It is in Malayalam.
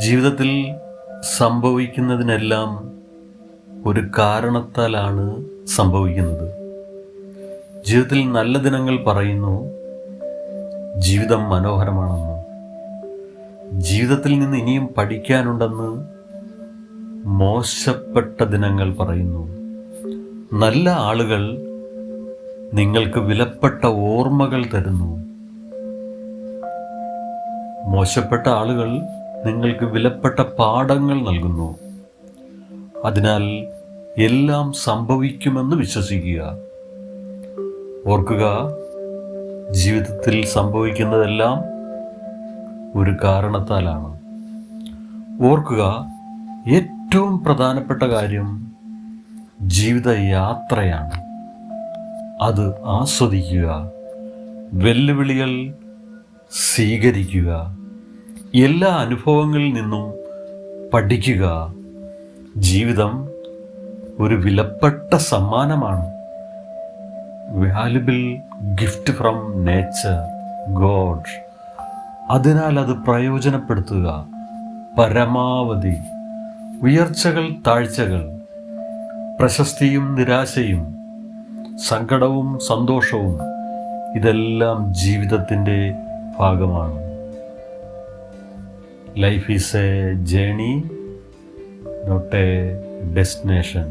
ജീവിതത്തിൽ സംഭവിക്കുന്നതിനെല്ലാം ഒരു കാരണത്താലാണ് സംഭവിക്കുന്നത്. ജീവിതത്തിൽ നല്ല ദിനങ്ങൾ പറയുന്നു ജീവിതം മനോഹരമാണെന്ന്. ജീവിതത്തിൽ നിന്ന് ഇനിയും പഠിക്കാനുണ്ടെന്ന് മോശപ്പെട്ട ദിനങ്ങൾ പറയുന്നു. നല്ല ആളുകൾ നിങ്ങൾക്ക് വിലപ്പെട്ട ഓർമ്മകൾ തരുന്നു. മോശപ്പെട്ട ആളുകൾ നിങ്ങൾക്ക് വിലപ്പെട്ട പാഠങ്ങൾ നൽകുന്നു. അതിനാൽ എല്ലാം സംഭവിക്കുമെന്ന് വിശ്വസിക്കുക. ഓർക്കുക, ജീവിതത്തിൽ സംഭവിക്കുന്നതെല്ലാം ഒരു കാരണത്താലാണ്. ഓർക്കുക, ഏറ്റവും പ്രധാനപ്പെട്ട കാര്യം ജീവിതയാത്രയാണ്. അത് ആസ്വദിക്കുക, വെല്ലുവിളികൾ സ്വീകരിക്കുക, എല്ലാ അനുഭവങ്ങളിൽ നിന്നും പഠിക്കുക. ജീവിതം ഒരു വിലപ്പെട്ട സമ്മാനമാണ്. Valuable gift from nature, God. അതിനാൽ അത് പ്രയോജനപ്പെടുത്തുക. പരമാവധി ഉയർച്ചകൾ, താഴ്ചകൾ, പ്രശസ്തിയും നിരാശയും, സങ്കടവും സന്തോഷവും, ഇതെല്ലാം ജീവിതത്തിൻ്റെ ഭാഗമാണ്. Life is a journey, not a destination.